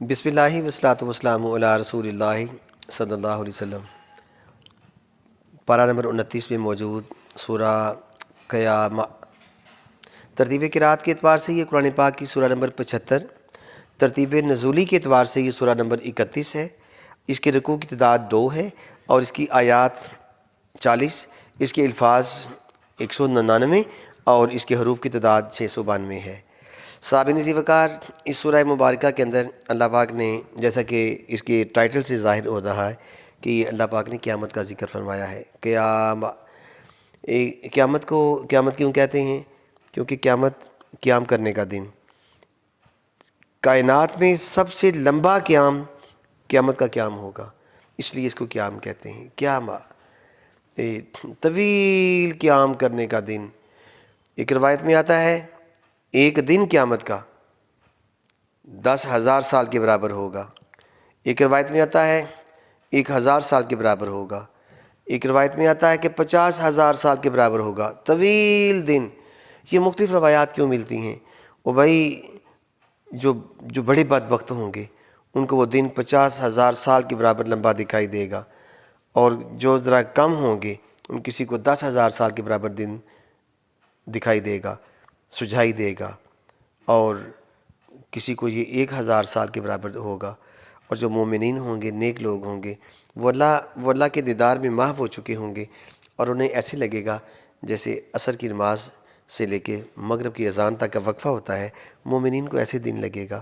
بسم اللہ والصلاۃ والسلام علی رسول اللہ صلی اللہ علیہ وسلم۔ پارہ نمبر 29 میں موجود سورہ قیامہ۔ ترتیب قرأت کے اعتبار سے یہ قرآن پاک کی سورہ نمبر 75، ترتیب نزولی کے اعتبار سے یہ سورہ نمبر 31 ہے۔ اس کے رکوع کی تعداد 2 ہے اور اس کی آیات 40، اس کے الفاظ 199 اور اس کے حروف کی تعداد 692 ہے۔ صحابہ ذی وقار، اس سورہ مبارکہ کے اندر اللہ پاک نے، جیسا کہ اس کے ٹائٹل سے ظاہر ہو رہا ہے کہ یہ اللہ پاک نے قیامت کا ذکر فرمایا ہے۔ قیامت کو قیامت کیوں کہتے ہیں؟ کیونکہ قیامت قیام کرنے کا دن، کائنات میں سب سے لمبا قیام قیامت کا قیام ہوگا، اس لیے اس کو قیام کہتے ہیں۔ قیامہ طویل قیام کرنے کا دن۔ ایک روایت میں آتا ہے ایک دن قیامت کا 10,000 سال کے برابر ہوگا۔ ایک روایت میں آتا ہے 1,000 سال کے برابر ہوگا۔ ایک روایت میں آتا ہے کہ 50,000 سال کے برابر ہوگا۔ طویل دن۔ یہ مختلف روایات کیوں ملتی ہیں؟ وہ بھائی جو بڑے بدبخت ہوں گے ان کو وہ دن 50,000 سال کے برابر لمبا دکھائی دے گا، اور جو ذرا کم ہوں گے ان کسی کو 10,000 سال کے برابر دن دکھائی دے گا، سجھائی دے گا، اور کسی کو یہ 1,000 سال کے برابر ہوگا۔ اور جو مومنین ہوں گے، نیک لوگ ہوں گے، وہ اللہ کے دیدار میں محو ہو چکے ہوں گے، اور انہیں ایسے لگے گا جیسے عصر کی نماز سے لے کے مغرب کی اذان تک کا وقفہ ہوتا ہے، مومنین کو ایسے دن لگے گا۔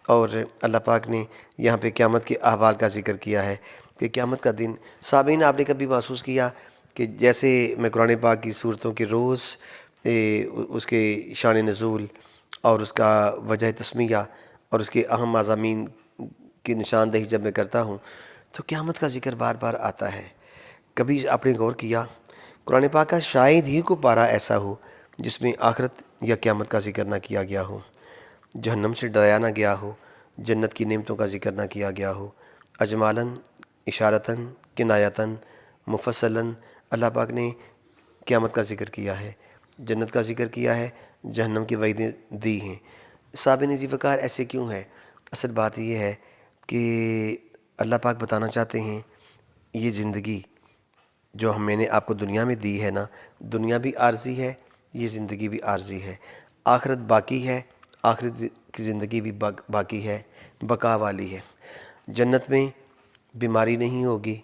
اور اللہ پاک نے یہاں پہ قیامت کے احوال کا ذکر کیا ہے کہ قیامت کا دن۔ سامعین، آپ نے کبھی محسوس کیا کہ جیسے میں قرآن پاک کی صورتوں کے روز اس کے شان نزول اور اس کا وجہ تسمیہ اور اس کے اہم مضامین کی نشاندہی جب میں کرتا ہوں تو قیامت کا ذکر بار بار آتا ہے۔ کبھی آپ نے غور کیا قرآن پاک کا شاید ہی کو پارہ ایسا ہو جس میں آخرت یا قیامت کا ذکر نہ کیا گیا ہو، جہنم سے ڈرایا نہ گیا ہو، جنت کی نعمتوں کا ذکر نہ کیا گیا ہو۔ اجمالاً، اشارتاً، کنایتاً، مفصلاً اللہ پاک نے قیامت کا ذکر کیا ہے، جنت کا ذکر کیا ہے، جہنم کی وعیدیں دی ہیں۔ صحابہ ذی وقار ایسے کیوں ہے؟ اصل بات یہ ہے کہ اللہ پاک بتانا چاہتے ہیں یہ زندگی جو میں نے آپ کو دنیا میں دی ہے نا، دنیا بھی عارضی ہے، یہ زندگی بھی عارضی ہے۔ آخرت باقی ہے، آخرت کی زندگی بھی باقی ہے، بقا والی ہے۔ جنت میں بیماری نہیں ہوگی،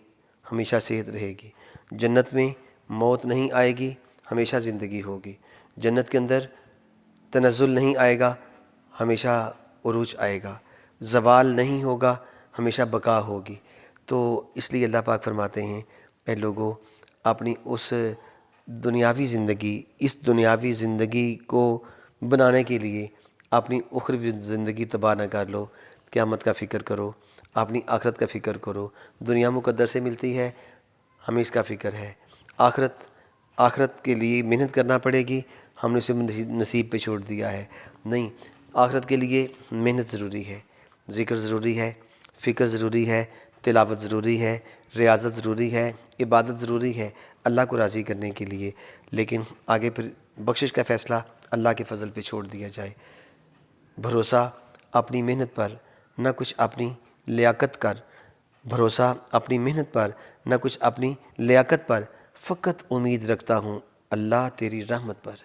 ہمیشہ صحت رہے گی۔ جنت میں موت نہیں آئے گی، ہمیشہ زندگی ہوگی۔ جنت کے اندر تنزل نہیں آئے گا، ہمیشہ عروج آئے گا۔ زوال نہیں ہوگا، ہمیشہ بقا ہوگی۔ تو اس لیے اللہ پاک فرماتے ہیں اے لوگو، اپنی اس دنیاوی زندگی کو بنانے کے لیے اپنی اخروی زندگی تباہ نہ کر لو، قیامت کا فکر کرو، اپنی آخرت کا فکر کرو۔ دنیا مقدر سے ملتی ہے، ہمیں اس کا فکر ہے۔ آخرت کے لیے محنت کرنا پڑے گی، ہم نے اسے نصیب پہ چھوڑ دیا ہے؟ نہیں، آخرت کے لیے محنت ضروری ہے، ذکر ضروری ہے، فکر ضروری ہے، تلاوت ضروری ہے، ریاضت ضروری ہے، عبادت ضروری ہے اللہ کو راضی کرنے کے لیے۔ لیکن آگے پھر بخشش کا فیصلہ اللہ کے فضل پہ چھوڑ دیا جائے۔ بھروسہ اپنی محنت پر، نہ کچھ اپنی لیاقت کر، بھروسہ اپنی محنت پر نہ کچھ اپنی لیاقت پر، فقط امید رکھتا ہوں اللہ تیری رحمت پر۔